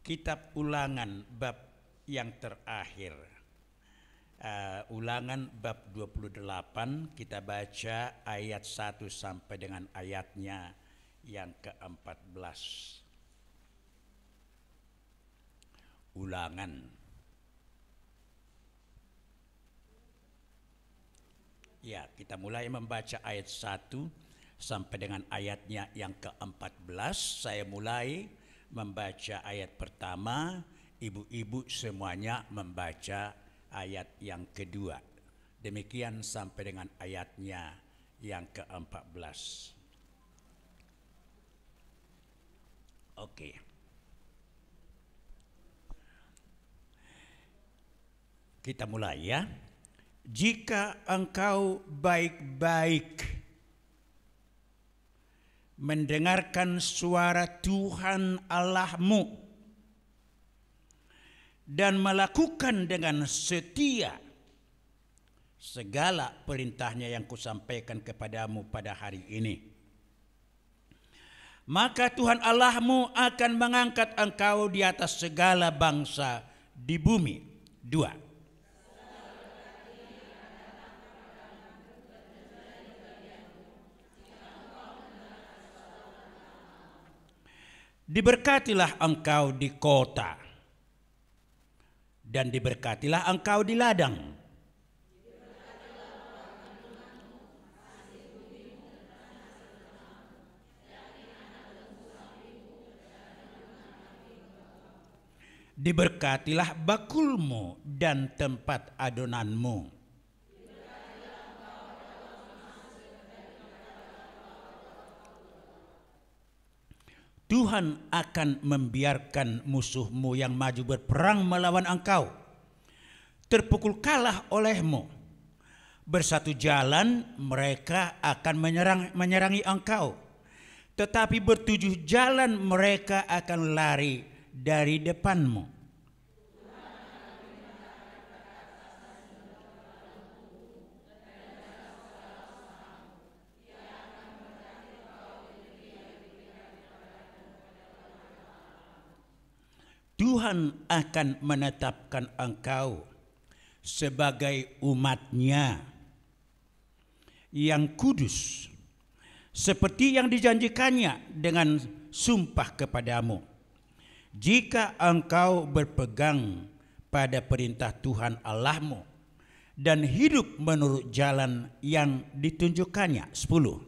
Kitab Ulangan bab yang terakhir. Ulangan bab 28, kita baca ayat 1 sampai dengan ayatnya yang ke-14. Ulangan. Ya, kita mulai membaca ayat 1 sampai dengan ayatnya yang ke-14. Saya mulai membaca ayat pertama, ibu-ibu semuanya membaca ayat yang kedua. Demikian sampai dengan ayatnya yang ke-14. Oke. Kita mulai ya. Jika engkau baik-baik mendengarkan suara Tuhan Allahmu dan melakukan dengan setia segala perintahnya yang kusampaikan kepadamu pada hari ini, maka Tuhan Allahmu akan mengangkat engkau di atas segala bangsa di bumi. 2. Diberkatilah engkau di kota, dan diberkatilah engkau di ladang. Diberkatilah bakulmu dan tempat adonanmu. Tuhan akan membiarkan musuhmu yang maju berperang melawan engkau terpukul kalah olehmu. Bersatu jalan mereka akan menyerangi engkau, tetapi bertujuh jalan mereka akan lari dari depanmu. Tuhan akan menetapkan engkau sebagai umat-Nya yang kudus, seperti yang dijanjikannya dengan sumpah kepadamu. Jika engkau berpegang pada perintah Tuhan Allahmu dan hidup menurut jalan yang ditunjukkannya. 10.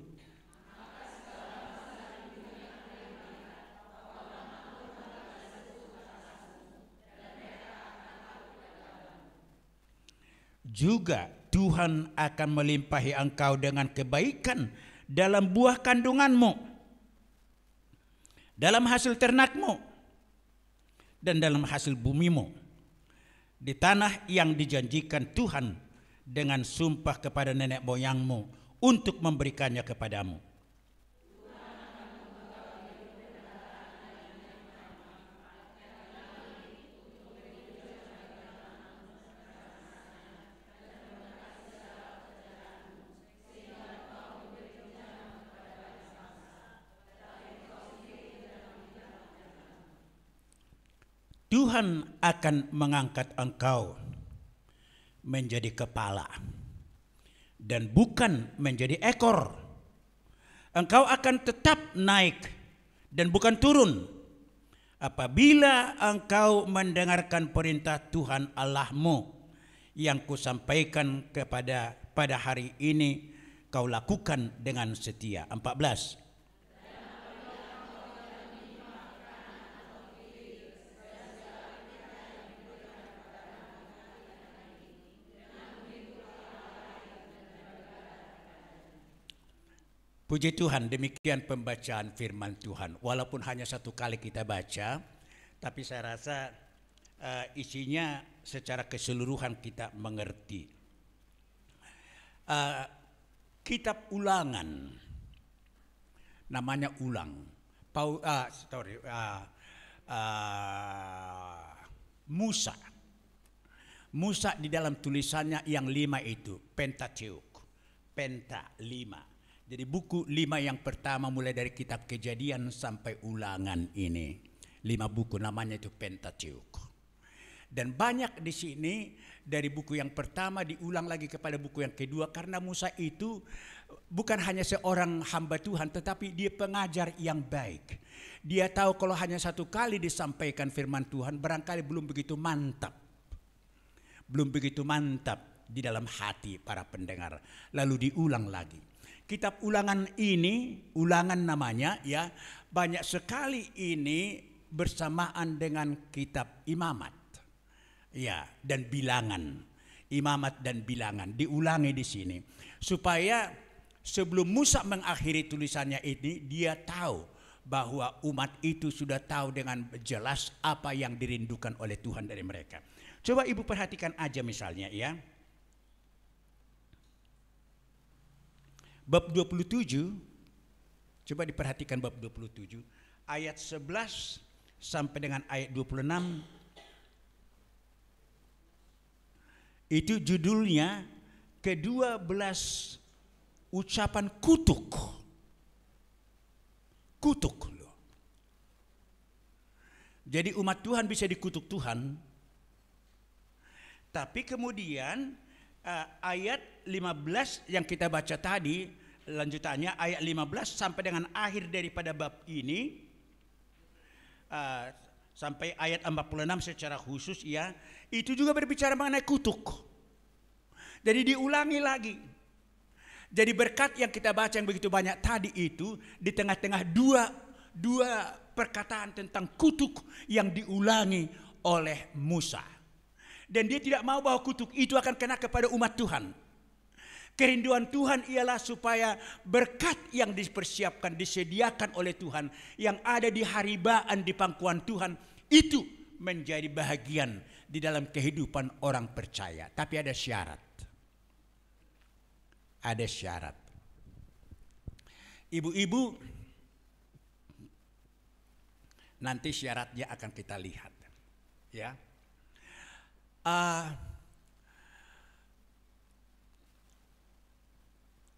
Juga Tuhan akan melimpahi engkau dengan kebaikan dalam buah kandunganmu, dalam hasil ternakmu, dan dalam hasil bumimu, di tanah yang dijanjikan Tuhan dengan sumpah kepada nenek moyangmu untuk memberikannya kepadamu. Tuhan akan mengangkat engkau menjadi kepala dan bukan menjadi ekor. Engkau akan tetap naik dan bukan turun apabila engkau mendengarkan perintah Tuhan Allahmu yang kusampaikan pada hari ini, kau lakukan dengan setia. 14. Puji Tuhan, demikian pembacaan firman Tuhan. Walaupun hanya satu kali kita baca, tapi saya rasa isinya secara keseluruhan kita mengerti. Kitab Ulangan, namanya ulang. Musa di dalam tulisannya yang 5 itu, Pentateuch, Penta 5. Jadi buku 5 yang pertama mulai dari kitab Kejadian sampai Ulangan ini. 5 buku, namanya itu Pentateuch. Dan banyak di sini dari buku yang pertama diulang lagi kepada buku yang kedua, karena Musa itu bukan hanya seorang hamba Tuhan, tetapi dia pengajar yang baik. Dia tahu kalau hanya satu kali disampaikan firman Tuhan barangkali belum begitu mantap. Belum begitu mantap di dalam hati para pendengar. Lalu diulang lagi. Kitab Ulangan ini, Ulangan namanya ya, banyak sekali ini bersamaan dengan kitab Imamat. Ya, dan Bilangan. Imamat dan Bilangan diulangi di sini supaya sebelum Musa mengakhiri tulisannya ini, dia tahu bahwa umat itu sudah tahu dengan jelas apa yang dirindukan oleh Tuhan dari mereka. Coba ibu perhatikan aja misalnya ya. Bab 27, coba diperhatikan bab 27, ayat 11 sampai dengan ayat 26. Itu judulnya ke-12 ucapan kutuk. Kutuk loh. Jadi umat Tuhan bisa dikutuk Tuhan. Tapi kemudian ayat 15 yang kita baca tadi, lanjutannya ayat 15 sampai dengan akhir daripada bab ini, sampai ayat 46 secara khusus ya, itu juga berbicara mengenai kutuk. Jadi diulangi lagi. Jadi berkat yang kita baca yang begitu banyak tadi itu di tengah-tengah dua perkataan tentang kutuk yang diulangi oleh Musa. Dan dia tidak mau bahwa kutuk itu akan kena kepada umat Tuhan. Kerinduan Tuhan ialah supaya berkat yang dipersiapkan, disediakan oleh Tuhan, yang ada di haribaan di pangkuan Tuhan, itu menjadi bahagian di dalam kehidupan orang percaya. Tapi ada syarat. Ada syarat. Ibu-ibu, nanti syaratnya akan kita lihat. Ya.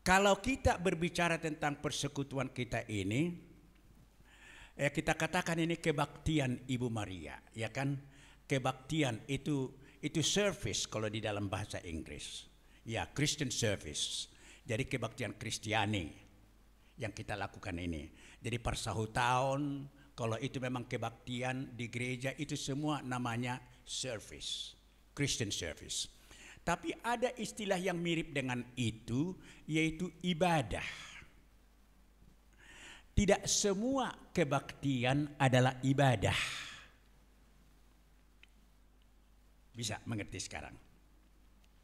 Kalau kita berbicara tentang persekutuan kita ini, ya kita katakan ini kebaktian Ibu Maria, ya kan? Kebaktian itu service kalau di dalam bahasa Inggris. Ya, Christian service. Jadi kebaktian Kristiani yang kita lakukan ini. Jadi per tahun, kalau itu memang kebaktian di gereja, itu semua namanya service, Christian service. Tapi ada istilah yang mirip dengan itu, yaitu ibadah. Tidak semua kebaktian adalah ibadah. Bisa mengerti sekarang?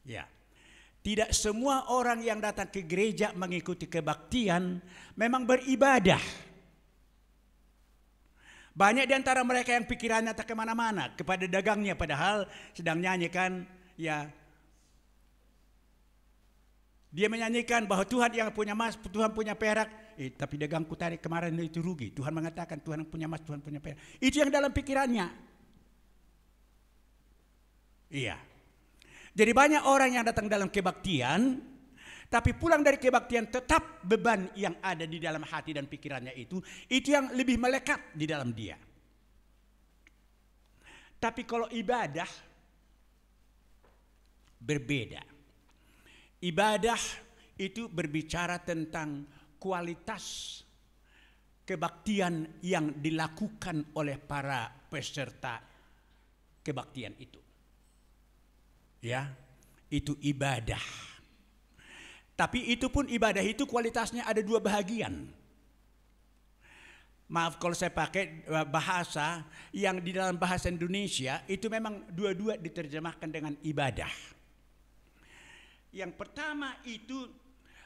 Ya. Tidak semua orang yang datang ke gereja mengikuti kebaktian memang beribadah. Banyak di antara mereka yang pikirannya tak kemana-mana, kepada dagangnya, padahal sedang nyanyikan, ya. Dia menyanyikan bahwa Tuhan yang punya emas, Tuhan punya perak. Tapi dagangku tarik kemarin itu rugi. Tuhan mengatakan Tuhan punya emas, Tuhan punya perak. Itu yang dalam pikirannya. Iya. Jadi banyak orang yang datang dalam kebaktian, tapi pulang dari kebaktian tetap beban yang ada di dalam hati dan pikirannya itu yang lebih melekat di dalam dia. Tapi kalau ibadah berbeda. Ibadah itu berbicara tentang kualitas kebaktian yang dilakukan oleh para peserta kebaktian itu. Ya, itu ibadah. Tapi itu pun ibadah itu kualitasnya ada dua bahagian. Maaf kalau saya pakai bahasa yang di dalam bahasa Indonesia itu memang dua-dua diterjemahkan dengan ibadah. Yang pertama itu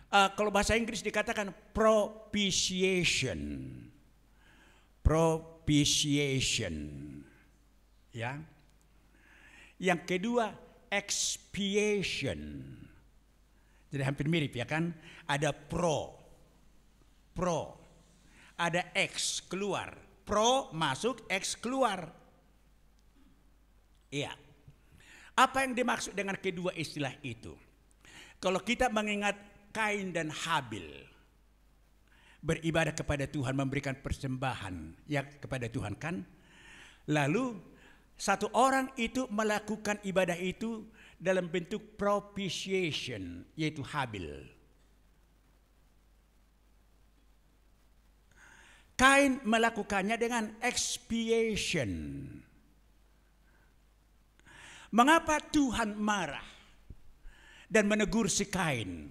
kalau bahasa Inggris dikatakan propitiation. Propitiation. Ya. Yang kedua expiation. Jadi hampir mirip ya kan? Ada pro. Ada X keluar. Pro masuk, X keluar. Iya. Apa yang dimaksud dengan kedua istilah itu? Kalau kita mengingat Kain dan Habil beribadah kepada Tuhan, memberikan persembahan ya kepada Tuhan kan? Lalu satu orang itu melakukan ibadah itu dalam bentuk propitiation, yaitu Habil. Kain melakukannya dengan expiation. Mengapa Tuhan marah dan menegur si Kain?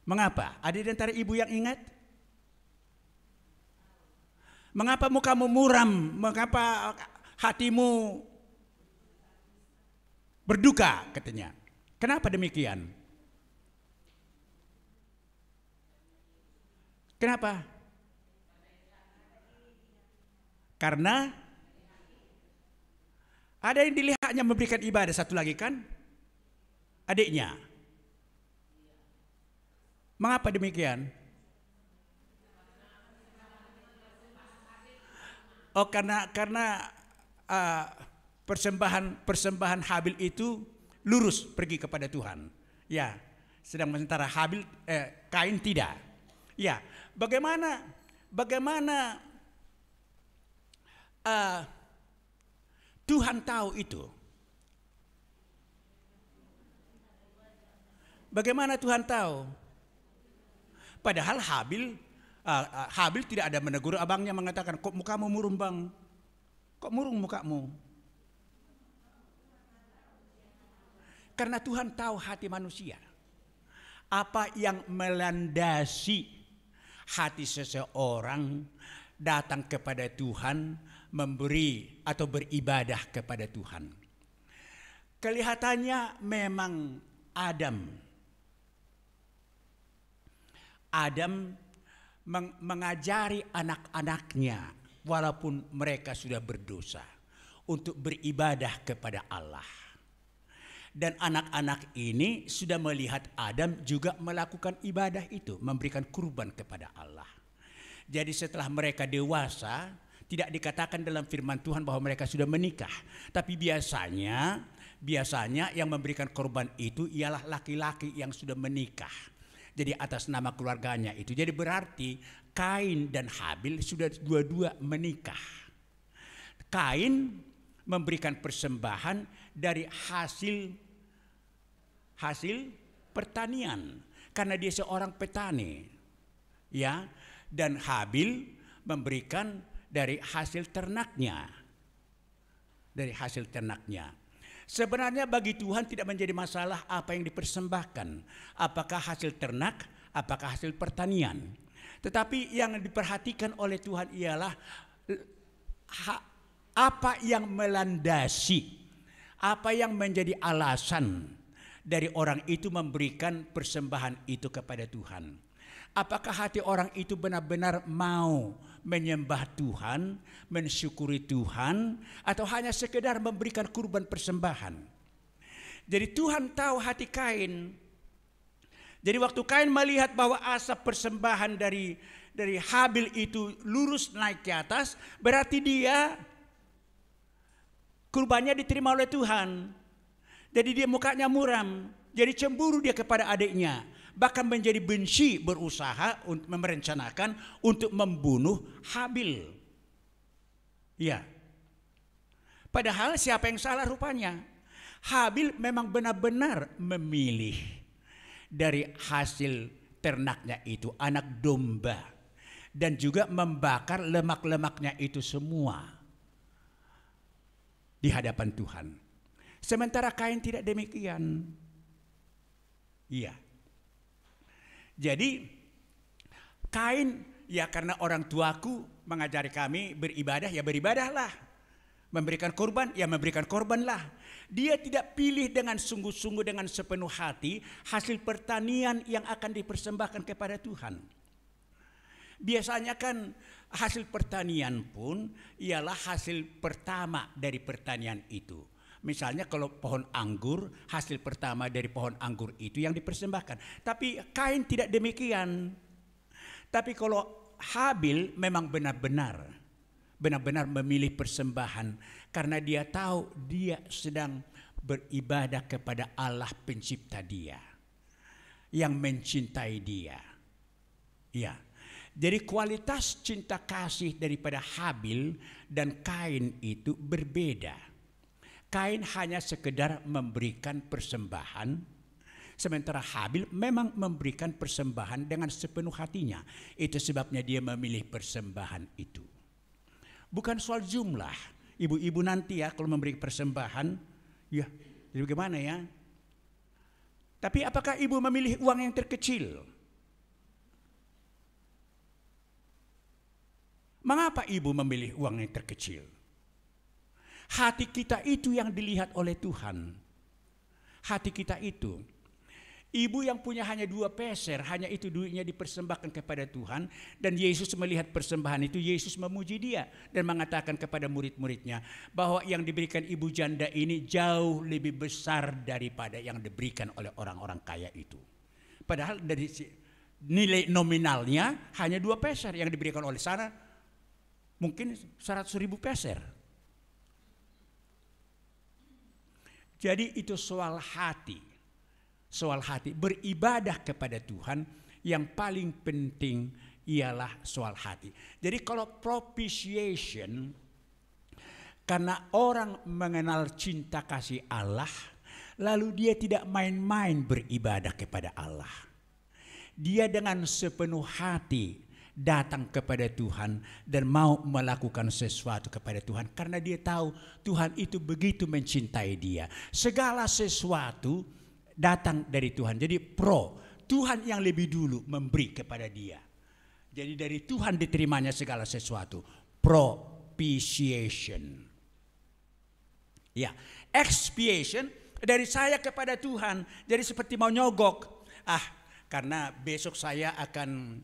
Mengapa? Ada di antara ibu yang ingat? Mengapa mukamu muram? Mengapa hatimu berduka, katanya? Kenapa demikian? Kenapa? Karena ada yang dilihatnya memberikan ibadah, satu lagi kan? Adiknya. Mengapa demikian? Oh, karena persembahan Habil itu lurus pergi kepada Tuhan. Ya, sedang sementara Kain tidak. Ya, bagaimana Tuhan tahu itu? Bagaimana Tuhan tahu? Padahal Habil tidak ada menegur abangnya, mengatakan, kok mukamu murum bang? Kok murung mukamu? Karena Tuhan tahu hati manusia. Apa yang melandasi hati seseorang datang kepada Tuhan, memberi atau beribadah kepada Tuhan. Kelihatannya memang Adam mengajari anak-anaknya, walaupun mereka sudah berdosa, untuk beribadah kepada Allah. Dan anak-anak ini sudah melihat Adam juga melakukan ibadah itu, memberikan kurban kepada Allah. Jadi setelah mereka dewasa, tidak dikatakan dalam firman Tuhan bahwa mereka sudah menikah. Tapi biasanya yang memberikan kurban itu ialah laki-laki yang sudah menikah. Jadi atas nama keluarganya itu. Jadi berarti Kain dan Habil sudah dua-dua menikah. Kain memberikan persembahan dari hasil pertanian, karena dia seorang petani, ya. Dan Habil memberikan dari hasil ternaknya, Sebenarnya bagi Tuhan tidak menjadi masalah apa yang dipersembahkan, apakah hasil ternak, apakah hasil pertanian. Tetapi yang diperhatikan oleh Tuhan ialah apa yang melandasi, apa yang menjadi alasan dari orang itu memberikan persembahan itu kepada Tuhan. Apakah hati orang itu benar-benar mau menyembah Tuhan, mensyukuri Tuhan, atau hanya sekedar memberikan kurban persembahan? Jadi Tuhan tahu hati Kain. Jadi waktu Kain melihat bahwa asap persembahan dari Habil itu lurus naik ke atas, berarti dia kurbannya diterima oleh Tuhan. Jadi dia mukanya muram, jadi cemburu dia kepada adiknya. Bahkan menjadi benci, berusaha untuk merencanakan untuk membunuh Habil. Ya. Padahal siapa yang salah rupanya? Habil memang benar-benar memilih dari hasil ternaknya itu anak domba. Dan juga membakar lemak-lemaknya itu semua di hadapan Tuhan. Sementara Kain tidak demikian. Iya. Jadi Kain, ya karena orang tuaku mengajari kami beribadah, ya beribadahlah. Memberikan korban, ya memberikan korbanlah. Dia tidak pilih dengan sungguh-sungguh, dengan sepenuh hati hasil pertanian yang akan dipersembahkan kepada Tuhan. Biasanya kan hasil pertanian pun ialah hasil pertama dari pertanian itu. Misalnya kalau pohon anggur, hasil pertama dari pohon anggur itu yang dipersembahkan. Tapi Kain tidak demikian. Tapi kalau Habil memang benar-benar memilih persembahan, karena dia tahu dia sedang beribadah kepada Allah pencipta dia, yang mencintai dia. Ya. Jadi kualitas cinta kasih daripada Habil dan Kain itu berbeda. Kain hanya sekedar memberikan persembahan, sementara Habil memang memberikan persembahan dengan sepenuh hatinya. Itu sebabnya dia memilih persembahan itu. Bukan soal jumlah. Ibu-ibu nanti ya kalau memberi persembahan, ya jadi bagaimana ya? Tapi apakah ibu memilih uang yang terkecil? Mengapa ibu memilih uang yang terkecil? Hati kita itu yang dilihat oleh Tuhan. Hati kita itu. Ibu yang punya hanya 2 peser, hanya itu duitnya dipersembahkan kepada Tuhan. Dan Yesus melihat persembahan itu, Yesus memuji dia. Dan mengatakan kepada murid-muridnya bahwa yang diberikan ibu janda ini jauh lebih besar daripada yang diberikan oleh orang-orang kaya itu. Padahal dari nilai nominalnya hanya 2 peser, yang diberikan oleh sana mungkin 100.000 peser. Jadi itu soal hati. Soal hati. Beribadah kepada Tuhan yang paling penting ialah soal hati. Jadi kalau propitiation, karena orang mengenal cinta kasih Allah, lalu dia tidak main-main beribadah kepada Allah. Dia dengan sepenuh hati datang kepada Tuhan dan mau melakukan sesuatu kepada Tuhan karena dia tahu Tuhan itu begitu mencintai dia. Segala sesuatu datang dari Tuhan. Jadi Tuhan yang lebih dulu memberi kepada dia. Jadi dari Tuhan diterimanya segala sesuatu. Propitiation. Ya, expiation dari saya kepada Tuhan. Jadi seperti mau nyogok. Karena besok saya akan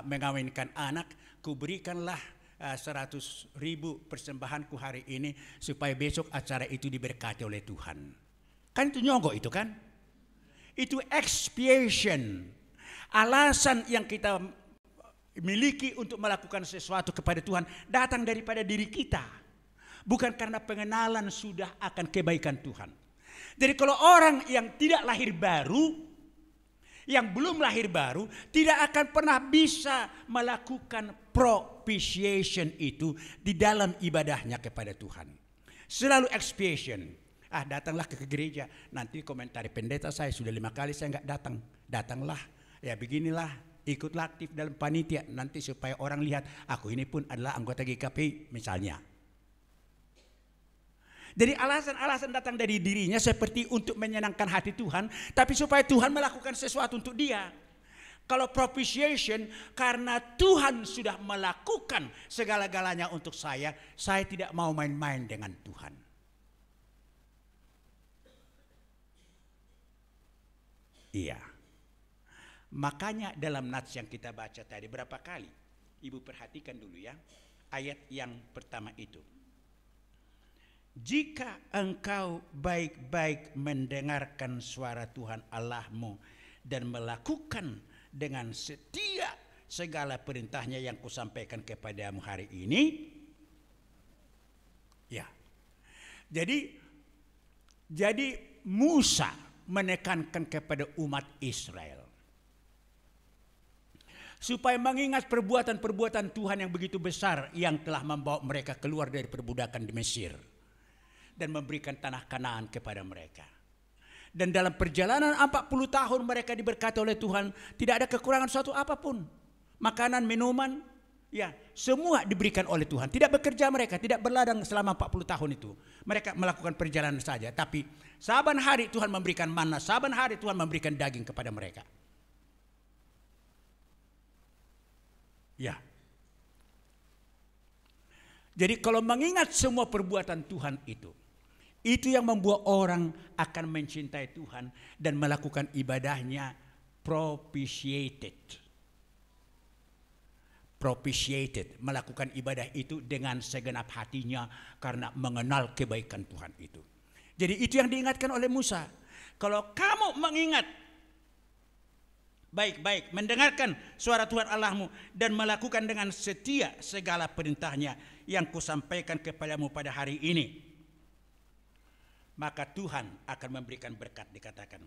mengawinkan anak, kuberikanlah 100.000 persembahanku hari ini supaya besok acara itu diberkati oleh Tuhan. Kan itu nyogok itu kan? Itu expiation. Alasan yang kita miliki untuk melakukan sesuatu kepada Tuhan datang daripada diri kita. Bukan karena pengenalan sudah akan kebaikan Tuhan. Jadi kalau orang yang tidak lahir baru, yang belum lahir baru, tidak akan pernah bisa melakukan propitiation itu di dalam ibadahnya kepada Tuhan. Selalu expiation. Datanglah ke gereja. Nanti komentari pendeta saya sudah 5 kali saya nggak datang. Datanglah. Ya beginilah. Ikutlah aktif dalam panitia. Nanti supaya orang lihat aku ini pun adalah anggota GKP misalnya. Jadi alasan-alasan datang dari dirinya seperti untuk menyenangkan hati Tuhan, tapi supaya Tuhan melakukan sesuatu untuk dia. Kalau propitiation, karena Tuhan sudah melakukan segala-galanya untuk saya tidak mau main-main dengan Tuhan. Iya. Makanya dalam nats yang kita baca tadi berapa kali? Ibu perhatikan dulu ya, ayat yang pertama itu. Jika engkau baik-baik mendengarkan suara Tuhan Allahmu dan melakukan dengan setia segala perintahnya yang kusampaikan kepadamu hari ini. Ya. Jadi Musa menekankan kepada umat Israel supaya mengingat perbuatan-perbuatan Tuhan yang begitu besar yang telah membawa mereka keluar dari perbudakan di Mesir dan memberikan tanah Kanaan kepada mereka. Dan dalam perjalanan 40 tahun mereka diberkati oleh Tuhan, tidak ada kekurangan suatu apapun. Makanan, minuman, ya, semua diberikan oleh Tuhan. Tidak bekerja mereka, tidak berladang selama 40 tahun itu. Mereka melakukan perjalanan saja, tapi saban hari Tuhan memberikan manna, saban hari Tuhan memberikan daging kepada mereka. Ya. Jadi kalau mengingat semua perbuatan Tuhan itu yang membuat orang akan mencintai Tuhan dan melakukan ibadahnya propitiated. Melakukan ibadah itu dengan segenap hatinya karena mengenal kebaikan Tuhan itu. Jadi itu yang diingatkan oleh Musa. Kalau kamu mengingat baik-baik, mendengarkan suara Tuhan Allahmu dan melakukan dengan setia segala perintahnya yang kusampaikan kepadamu pada hari ini, maka Tuhan akan memberikan berkat, dikatakan.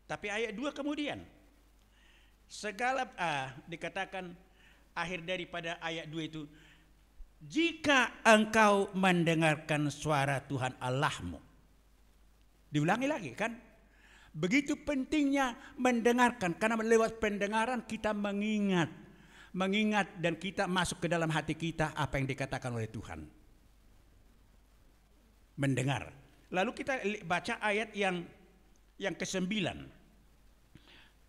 Tapi ayat 2 kemudian dikatakan akhir daripada ayat 2 itu, jika engkau mendengarkan suara Tuhan Allahmu. Diulangi lagi kan? Begitu pentingnya mendengarkan, karena lewat pendengaran kita mengingat dan kita masuk ke dalam hati kita apa yang dikatakan oleh Tuhan. Mendengar. Lalu kita baca ayat yang ke-9.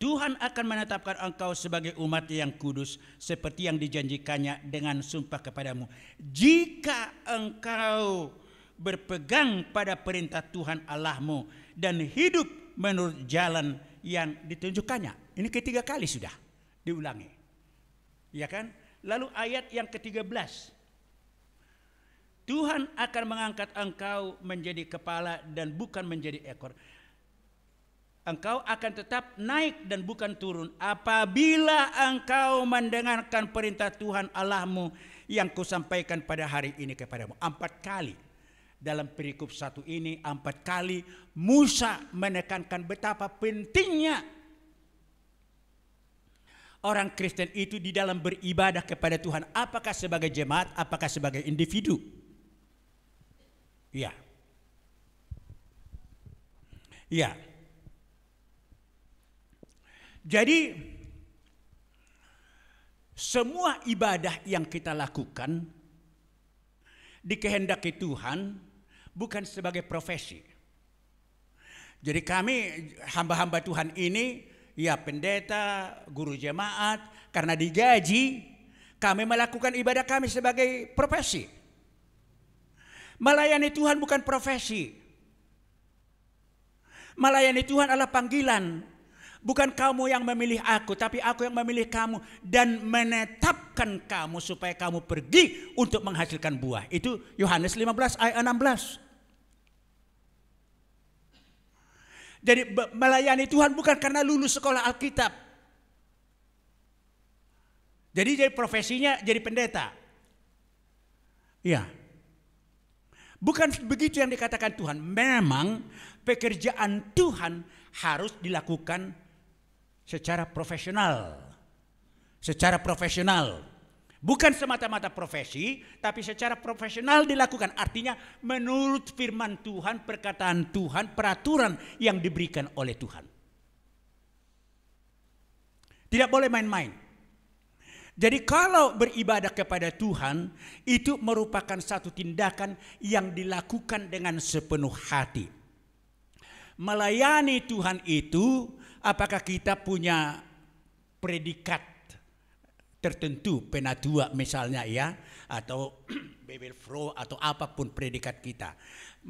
Tuhan akan menetapkan engkau sebagai umat yang kudus seperti yang dijanjikannya dengan sumpah kepadamu. Jika engkau berpegang pada perintah Tuhan Allahmu dan hidup menurut jalan yang ditunjukkannya. Ini ketiga kali sudah diulangi. Ya kan? Lalu ayat yang ke-13. Tuhan akan mengangkat engkau menjadi kepala dan bukan menjadi ekor. Engkau akan tetap naik dan bukan turun apabila engkau mendengarkan perintah Tuhan Allahmu yang kusampaikan pada hari ini kepadamu. 4 kali. Dalam perikop 1 ini 4 kali Musa menekankan betapa pentingnya orang Kristen itu di dalam beribadah kepada Tuhan. Apakah sebagai jemaat, apakah sebagai individu. Ya. Ya. Jadi semua ibadah yang kita lakukan dikehendaki Tuhan bukan sebagai profesi. Jadi kami hamba-hamba Tuhan ini, ya pendeta, guru jemaat, karena digaji, kami melakukan ibadah kami sebagai profesi. Melayani Tuhan bukan profesi. Melayani Tuhan adalah panggilan. Bukan kamu yang memilih aku, tapi aku yang memilih kamu dan menetapkan kamu supaya kamu pergi untuk menghasilkan buah. Itu Yohanes 15 ayat 16. Jadi melayani Tuhan bukan karena lulus sekolah Alkitab. Jadi profesinya jadi pendeta. Ya. Bukan begitu yang dikatakan Tuhan. Memang pekerjaan Tuhan harus dilakukan secara profesional. Secara profesional. Bukan semata-mata profesi, tapi secara profesional dilakukan. Artinya menurut firman Tuhan, perkataan Tuhan, peraturan yang diberikan oleh Tuhan. Tidak boleh main-main. Jadi kalau beribadah kepada Tuhan, itu merupakan satu tindakan yang dilakukan dengan sepenuh hati. Melayani Tuhan itu, apakah kita punya predikat tertentu, penatua misalnya ya, atau Bible Pro atau apapun predikat kita.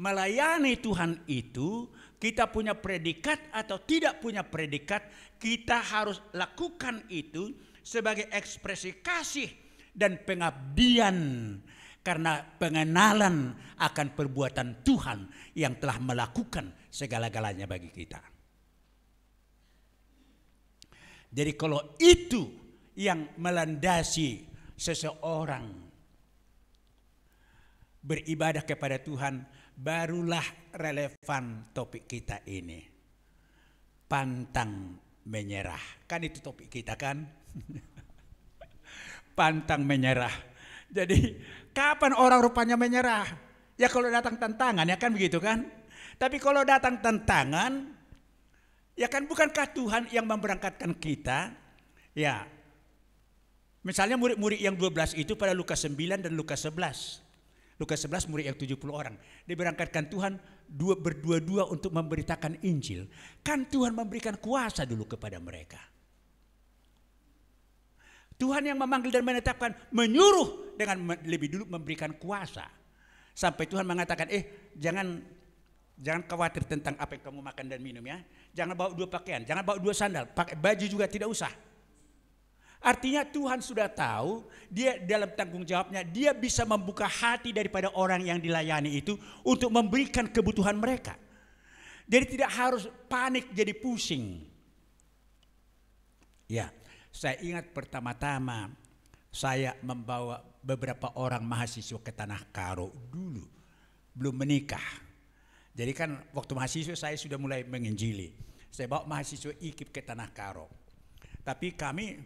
Melayani Tuhan itu kita punya predikat atau tidak punya predikat, kita harus lakukan itu sebagai ekspresi kasih dan pengabdian karena pengenalan akan perbuatan Tuhan yang telah melakukan segala-galanya bagi kita. Jadi kalau itu yang melandasi seseorang beribadah kepada Tuhan, barulah relevan topik kita ini. Pantang menyerah. Kan itu topik kita kan? Pantang menyerah. Jadi kapan orang rupanya menyerah? Ya kalau datang tantangan, ya kan begitu kan? Tapi kalau datang tantangan, ya kan bukankah Tuhan yang memberangkatkan kita? Ya. Misalnya murid-murid yang 12 itu pada Lukas 9 dan Lukas 11. Lukas 11 murid yang 70 orang. Diberangkatkan Tuhan berdua-dua untuk memberitakan Injil. Kan Tuhan memberikan kuasa dulu kepada mereka. Tuhan yang memanggil dan menetapkan, menyuruh dengan lebih dulu memberikan kuasa. Sampai Tuhan mengatakan, jangan khawatir tentang apa yang kamu makan dan minum ya. Jangan bawa 2 pakaian, jangan bawa 2 sandal, pakai baju juga tidak usah. Artinya Tuhan sudah tahu, dia dalam tanggung jawabnya, dia bisa membuka hati daripada orang yang dilayani itu untuk memberikan kebutuhan mereka. Jadi tidak harus panik jadi pusing. Ya. Saya ingat pertama-tama saya membawa beberapa orang mahasiswa ke Tanah Karo dulu, belum menikah. Jadi kan waktu mahasiswa saya sudah mulai menginjili. Saya bawa mahasiswa IKIP ke Tanah Karo. Tapi kami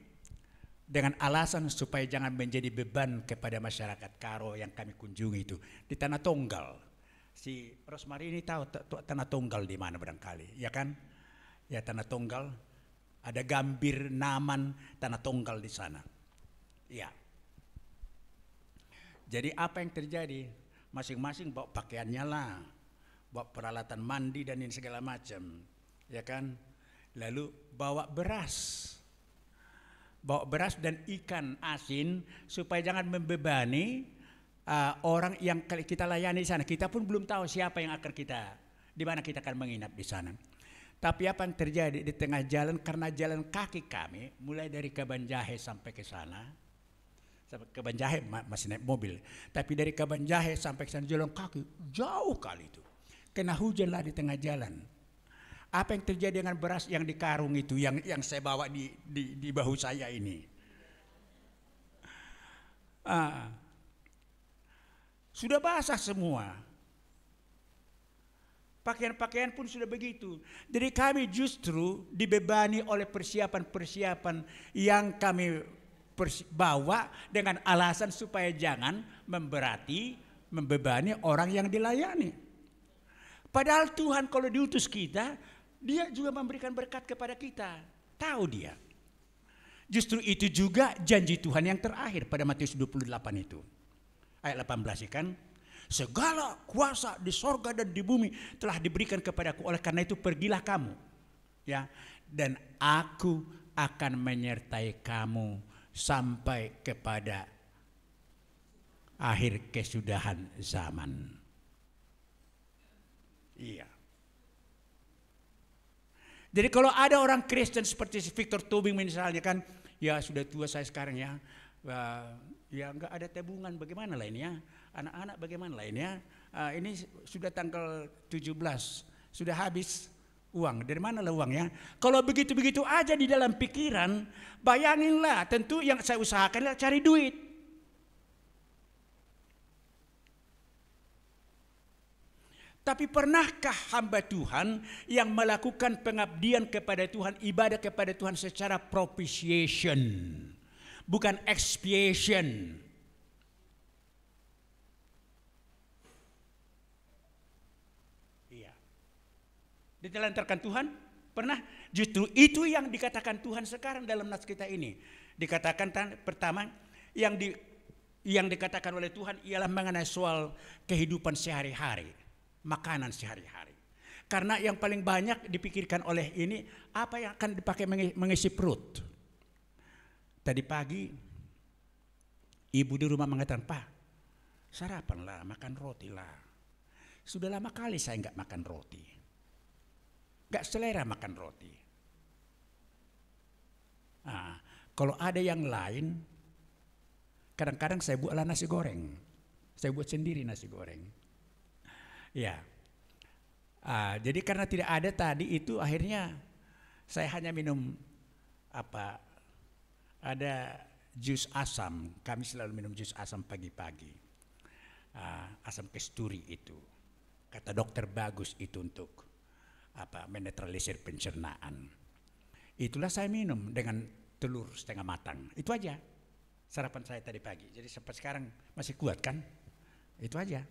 dengan alasan supaya jangan menjadi beban kepada masyarakat Karo yang kami kunjungi itu di Tanah Tonggal. Si Rosmari ini tahu Tanah Tonggal di mana barangkali, ya kan? Ya, Tanah Tonggal, ada Gambir, Naman, Tanah Tonggal di sana. Ya. Jadi apa yang terjadi? Masing-masing bawa pakaiannya lah, bawa peralatan mandi dan ini segala macam, ya kan? Lalu bawa beras dan ikan asin supaya jangan membebani orang yang kita layani di sana. Kita pun belum tahu siapa yang akan di mana kita akan menginap di sana. Tapi apa yang terjadi di tengah jalan, karena jalan kaki kami mulai dari Kabanjahe sampai ke sana, sampai Kabanjahe masih naik mobil, tapi dari Kabanjahe sampai ke sana jalan kaki jauh kali itu. Kena hujan lah di tengah jalan. Apa yang terjadi dengan beras yang di karung itu, yang saya bawa di bahu saya ini? Sudah basah semua. Pakaian-pakaian pun sudah begitu. Jadi kami justru dibebani oleh persiapan-persiapan yang kami bawa dengan alasan supaya jangan membebani orang yang dilayani. Padahal Tuhan kalau diutus kita, Dia juga memberikan berkat kepada kita. Tahu Dia. Justru itu juga janji Tuhan yang terakhir pada Matius 28 itu. Ayat 18 kan. Segala kuasa di sorga dan di bumi telah diberikan kepadaku. Oleh karena itu pergilah kamu. Ya, dan aku akan menyertai kamu sampai kepada akhir kesudahan zaman. Iya. Jadi kalau ada orang Kristen seperti Victor Tobing misalnya kan, ya sudah tua saya sekarang ya, ya enggak ada tabungan, bagaimana lah ini ya, anak-anak bagaimana lah ini ya, ini sudah tanggal 17, sudah habis uang, dari mana lah uangnya? Kalau begitu-begitu aja di dalam pikiran, bayanginlah, tentu yang saya usahakan adalah cari duit. Tapi pernahkah hamba Tuhan yang melakukan pengabdian kepada Tuhan, ibadah kepada Tuhan secara propitiation, bukan expiation? Iya. Ditelantarkan Tuhan? Pernah? Justru itu yang dikatakan Tuhan sekarang dalam nas kita ini. Dikatakan pertama yang dikatakan oleh Tuhan ialah mengenai soal kehidupan sehari-hari. Makanan sehari-hari. Karena yang paling banyak dipikirkan oleh ini, apa yang akan dipakai mengisi perut. Tadi pagi ibu di rumah mengatakan, Pak, sarapanlah, makan roti lah. Sudah lama kali saya enggak makan roti. Enggak selera makan roti. Kalau ada yang lain, kadang-kadang saya buatlah nasi goreng. Saya buat sendiri nasi goreng. Ya, jadi karena tidak ada tadi itu akhirnya saya hanya minum ada jus asam. Kami selalu minum jus asam pagi-pagi, asam kasturi itu. Kata dokter bagus itu untuk menetralisir pencernaan. Itulah saya minum dengan telur setengah matang. Itu aja sarapan saya tadi pagi. Jadi sampai sekarang masih kuat kan? Itu aja.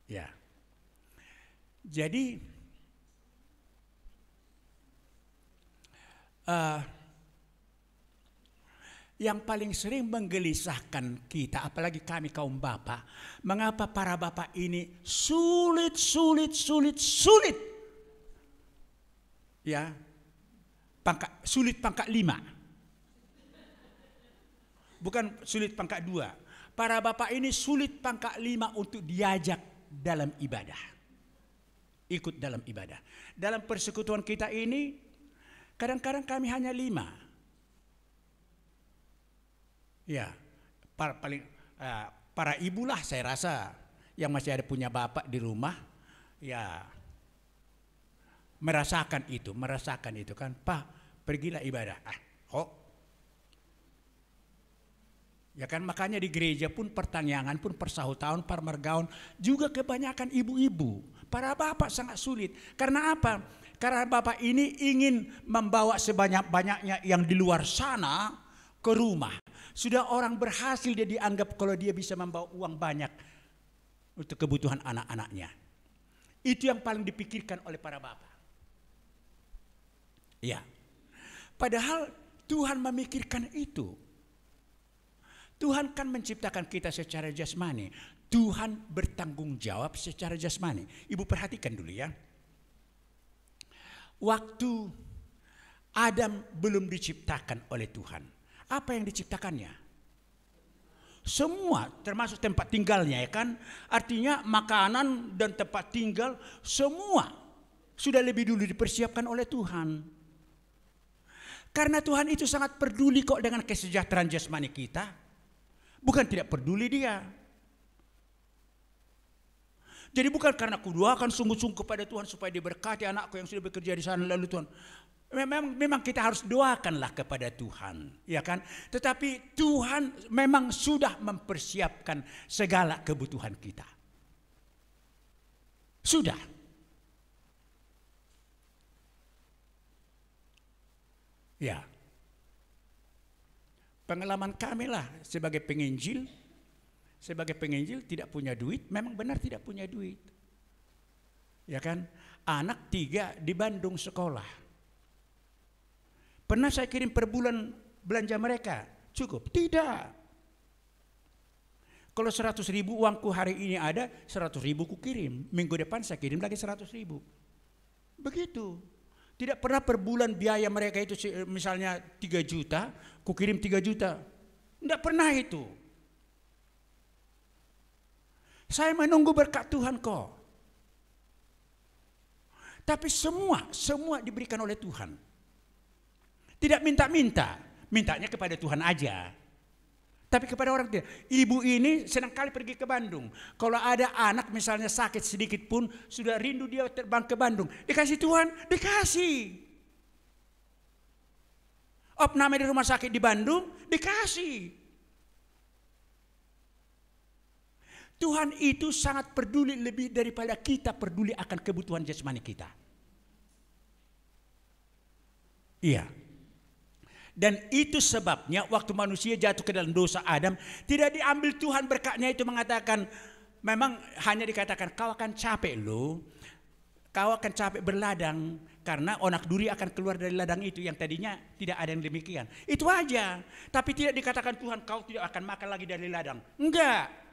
Ya, jadi yang paling sering menggelisahkan kita, apalagi kami kaum bapak, mengapa para bapak ini sulit, ya, sulit pangkat 5, bukan sulit pangkat 2. Para bapak ini sulit pangkat 5 untuk diajak dalam ibadah, ikut dalam ibadah. Dalam persekutuan kita ini kadang-kadang kami hanya 5. Ya, para ibulah saya rasa yang masih ada punya bapak di rumah, ya merasakan itu kan, Pak, pergilah ibadah. Ya kan, makanya di gereja pun pertanyaan pun persahutan, parmergaun juga kebanyakan ibu-ibu. Para bapak sangat sulit. Karena apa? Karena bapak ini ingin membawa sebanyak-banyaknya yang di luar sana ke rumah. Sudah orang berhasil dia dianggap kalau dia bisa membawa uang banyak untuk kebutuhan anak-anaknya. Itu yang paling dipikirkan oleh para bapak. Ya. Padahal Tuhan memikirkan itu. Tuhan kan menciptakan kita secara jasmani. Tuhan bertanggung jawab secara jasmani. Ibu perhatikan dulu ya. Waktu Adam belum diciptakan oleh Tuhan, apa yang diciptakannya? Semua, termasuk tempat tinggalnya, ya kan? Artinya makanan dan tempat tinggal semua sudah lebih dulu dipersiapkan oleh Tuhan. Karena Tuhan itu sangat peduli kok dengan kesejahteraan jasmani kita. Bukan tidak peduli dia. Jadi bukan karena kudoakan sungguh-sungguh kepada Tuhan supaya diberkati anakku yang sudah bekerja di sana lalu Tuhan. Memang kita harus doakanlah kepada Tuhan, ya kan? Tetapi Tuhan memang sudah mempersiapkan segala kebutuhan kita. Sudah. Ya. Pengalaman kami lah sebagai penginjil tidak punya duit, memang benar tidak punya duit. Ya kan? Anak 3 di Bandung sekolah. Pernah saya kirim per bulan belanja mereka? Cukup? Tidak. Kalau 100.000 uangku hari ini ada, 100.000 ku kirim. Minggu depan saya kirim lagi 100.000. Begitu. Tidak pernah per bulan biaya mereka itu misalnya 3 juta, ku kirim 3 juta. Tidak pernah itu. Saya menunggu berkat Tuhan kok. Tapi semua diberikan oleh Tuhan. Tidak minta-minta, mintanya kepada Tuhan aja. Tapi kepada orang tidak. Ibu ini senang kali pergi ke Bandung. Kalau ada anak misalnya sakit sedikit pun, sudah rindu dia terbang ke Bandung. Dikasih Tuhan, dikasih. Opname di rumah sakit di Bandung, dikasih. Tuhan itu sangat peduli lebih daripada kita peduli akan kebutuhan jasmani kita. Iya. Dan itu sebabnya waktu manusia jatuh ke dalam dosa Adam, tidak diambil Tuhan berkatnya itu mengatakan, memang hanya dikatakan kau akan capek loh, kau akan capek berladang karena onak duri akan keluar dari ladang itu yang tadinya tidak ada yang demikian. Itu aja. Tapi tidak dikatakan Tuhan kau tidak akan makan lagi dari ladang. Enggak.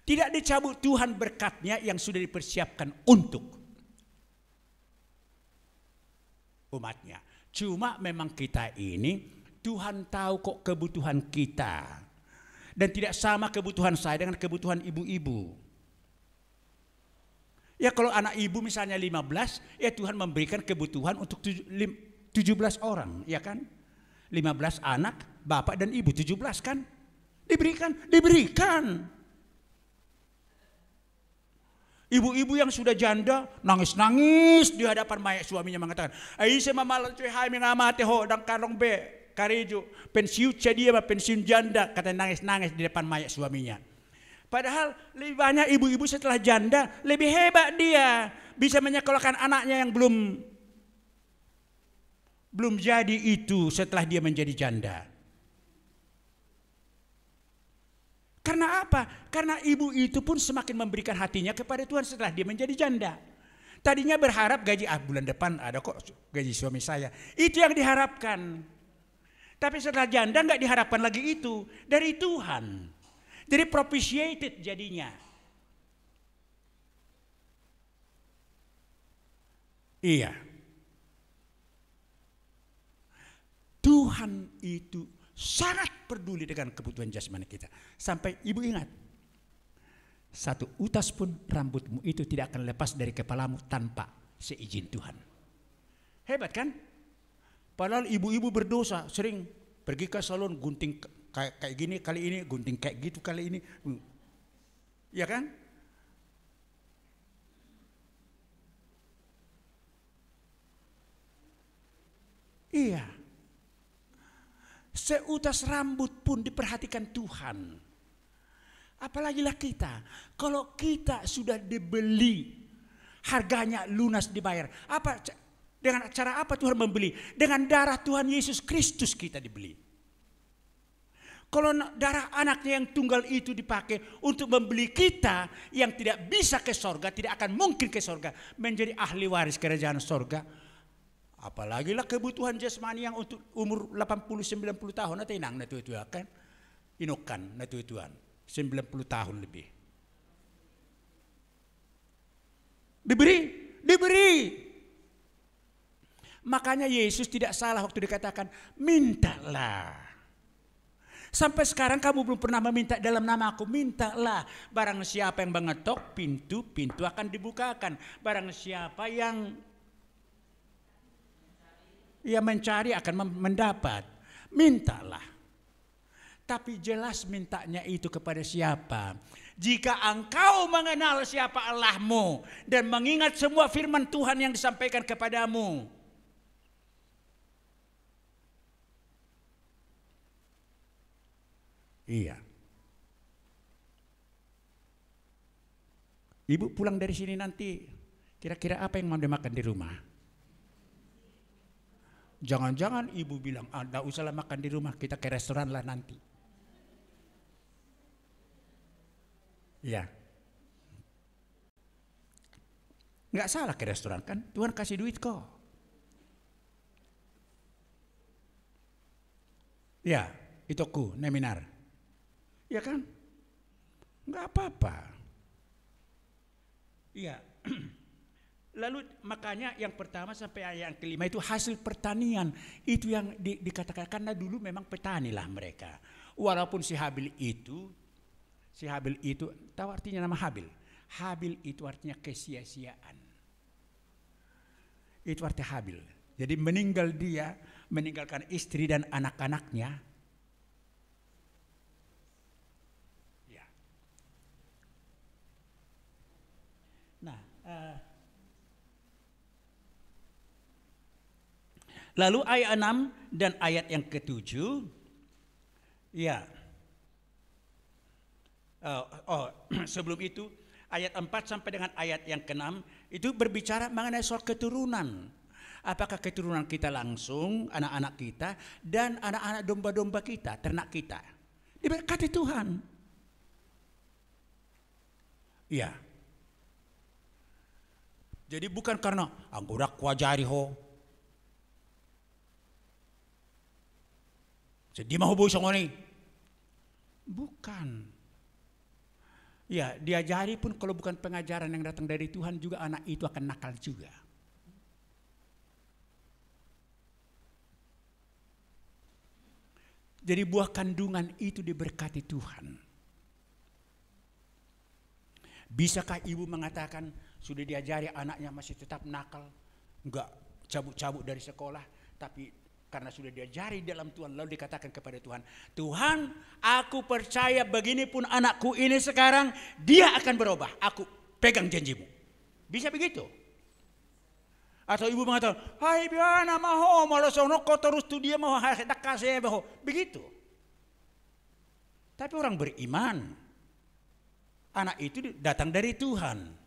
Tidak dicabut Tuhan berkatnya yang sudah dipersiapkan untuk umatnya. Cuma memang kita ini Tuhan tahu kok kebutuhan kita. Dan tidak sama kebutuhan saya dengan kebutuhan ibu-ibu. Ya kalau anak ibu misalnya 15, ya Tuhan memberikan kebutuhan untuk 17 orang, ya kan? 15 anak, bapak dan ibu, 17 kan? Diberikan. Ibu-ibu yang sudah janda nangis-nangis di hadapan mayat suaminya mengatakan, "Ai saya mamalan cuy hai mingamate ho dang karong be karejo pensiun dia pensiun janda," kata nangis-nangis di depan mayat suaminya. Padahal lebih banyak ibu-ibu setelah janda lebih hebat dia, bisa menyekolahkan anaknya yang belum jadi itu setelah dia menjadi janda. Karena apa? Karena ibu itu pun semakin memberikan hatinya kepada Tuhan setelah dia menjadi janda. Tadinya berharap gaji bulan depan ada kok gaji suami saya. Itu yang diharapkan. Tapi setelah janda nggak diharapkan lagi itu dari Tuhan. Jadi propitiated jadinya. Iya. Tuhan itu sangat peduli dengan kebutuhan jasmani kita. Sampai ibu ingat, 1 utas pun rambutmu itu tidak akan lepas dari kepalamu tanpa seizin Tuhan. Hebat kan? Padahal ibu-ibu berdosa sering pergi ke salon gunting kayak gini kali ini, gunting kayak gitu kali ini. Ya kan? Iya. Seutas rambut pun diperhatikan Tuhan. Apalagilah kita. Kalau kita sudah dibeli, harganya lunas dibayar. Apa Dengan cara apa Tuhan membeli? Dengan darah Tuhan Yesus Kristus kita dibeli. Kalau darah anaknya yang tunggal itu dipakai untuk membeli kita yang tidak bisa ke sorga, tidak akan mungkin ke sorga, menjadi ahli waris kerajaan sorga. Apalagi lah kebutuhan jasmani yang untuk umur 80-90 tahun, nanti inang na itu kan, inokan na tuan 90 tahun lebih. Diberi. Makanya Yesus tidak salah waktu dikatakan mintalah. Sampai sekarang kamu belum pernah meminta dalam nama aku, mintalah. Barang siapa yang mengetok pintu, pintu akan dibukakan. Barang siapa yang mencari akan mendapat. Mintalah. Tapi jelas mintanya itu kepada siapa? Jika engkau mengenal siapa Allahmu dan mengingat semua firman Tuhan yang disampaikan kepadamu. Iya. Ibu pulang dari sini nanti, kira-kira apa yang mau dimakan di rumah? Jangan-jangan ibu bilang, tidak usahlah makan di rumah, kita ke restoran lah nanti. Iya. Nggak salah ke restoran kan, Tuhan kasih duit kok. Ya, itu ku, neminar. Ya kan? Enggak apa-apa. Iya. Lalu makanya yang pertama sampai ayat yang kelima itu hasil pertanian. Itu yang dikatakan, karena dulu memang petani lah mereka. Walaupun si Habil itu, tahu artinya nama Habil? Habil itu artinya kesia-siaan. Itu artinya Habil. Jadi meninggalkan istri dan anak-anaknya. Nah, lalu ayat 6 dan ayat yang ke-7, ya. Sebelum itu ayat 4 sampai dengan ayat yang ke-6 itu berbicara mengenai soal keturunan. Apakah keturunan kita langsung, anak-anak kita dan anak-anak domba-domba kita, ternak kita diberkati Tuhan. Ya. Jadi bukan karena anggurak wajari ho. Jadi mau bosan ngoni. Bukan. Ya, diajari pun kalau bukan pengajaran yang datang dari Tuhan juga anak itu akan nakal juga. Jadi buah kandungan itu diberkati Tuhan. Bisakah ibu mengatakan sudah diajari anaknya masih tetap nakal, enggak cabut-cabut dari sekolah, tapi karena sudah diajari dalam Tuhan lalu dikatakan kepada Tuhan, Tuhan, aku percaya begini pun anakku ini sekarang dia akan berubah. Aku pegang janjimu. Bisa begitu? Atau ibu mengatakan, hai biana maho malah sono kau terus tu dia mau hendak kasih baho. Begitu. Tapi orang beriman, anak itu datang dari Tuhan.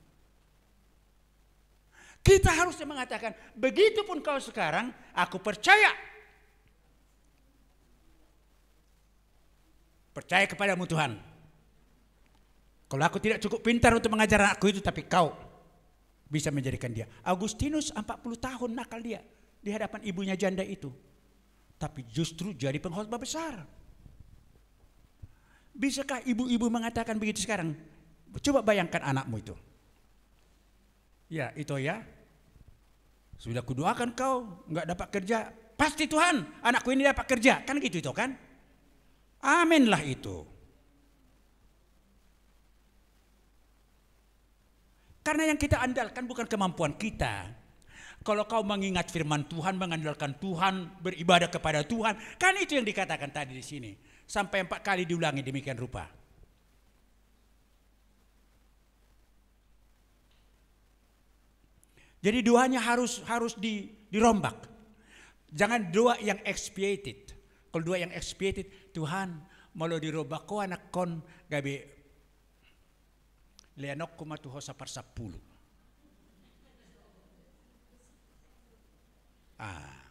Kita harusnya mengatakan, begitupun kau sekarang, aku percaya. Percaya kepadamu Tuhan. Kalau aku tidak cukup pintar untuk mengajar anakku itu, tapi kau bisa menjadikan dia. Agustinus 40 tahun nakal dia di hadapan ibunya janda itu. Tapi justru jadi pengkhotbah besar. Bisakah ibu-ibu mengatakan begitu sekarang? Coba bayangkan anakmu itu. Ya itu ya. Sudah kudoakan kau nggak dapat kerja. Pasti Tuhan anakku ini dapat kerja. Kan gitu itu kan. Amin lah itu. Karena yang kita andalkan bukan kemampuan kita. Kalau kau mengingat firman Tuhan, mengandalkan Tuhan, beribadah kepada Tuhan. Kan itu yang dikatakan tadi di sini. Sampai 4 kali diulangi demikian rupa. Jadi doanya harus dirombak. Jangan doa yang expiated. Kalau doa yang expiated, Tuhan malu dirombak ko anak kon gabi leanok ko matuho sa parsapulu. Ah.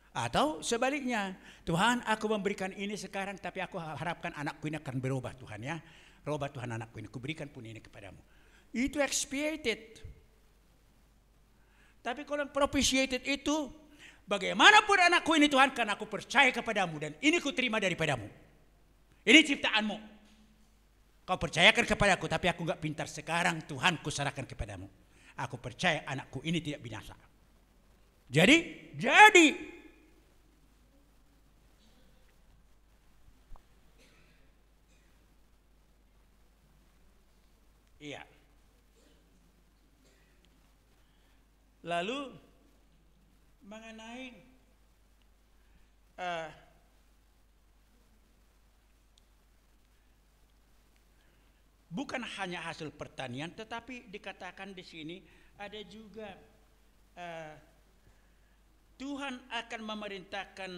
Atau sebaliknya, Tuhan aku memberikan ini sekarang tapi aku harapkan anakku ini akan berubah Tuhan ya. Rubah Tuhan anakku ini, kuberikan pun ini kepadamu. Itu expiated. Tapi kalau propitiated itu, bagaimanapun anakku ini Tuhan, karena aku percaya kepadamu dan ini ku terima daripadamu. Ini ciptaanmu. Kau percayakan kepadaku, tapi aku enggak pintar sekarang, Tuhan ku serahkan kepadamu. Aku percaya anakku ini tidak binasa. Jadi iya. Lalu mengenai bukan hanya hasil pertanian, tetapi dikatakan di sini ada juga Tuhan akan memerintahkan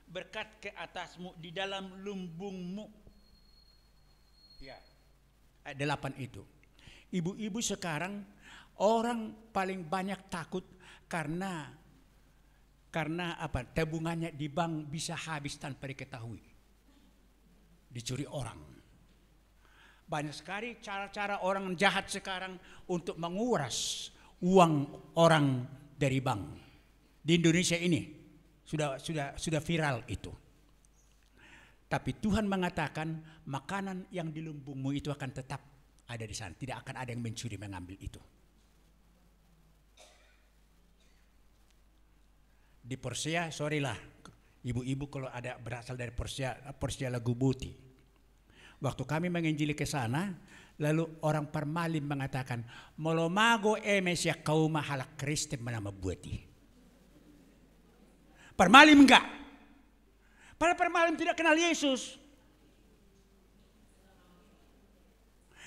berkat ke atasmu di dalam lumbungmu. Ya, 8 itu. Ibu-ibu sekarang orang paling banyak takut karena apa? Tabungannya di bank bisa habis tanpa diketahui. Dicuri orang. Banyak sekali cara-cara orang jahat sekarang untuk menguras uang orang dari bank. Di Indonesia ini sudah viral itu. Tapi Tuhan mengatakan makanan yang di lumbungmu itu akan tetap ada di sana, tidak akan ada yang mencuri mengambil itu. Di Porsia, sorry lah, ibu-ibu kalau ada berasal dari Porsia Lagu Buti. Waktu kami menginjili ke sana, lalu orang Parmalim mengatakan, "Molomago emesia kau mahala Kristen menama buati." Parmalim enggak. Para Parmalim tidak kenal Yesus.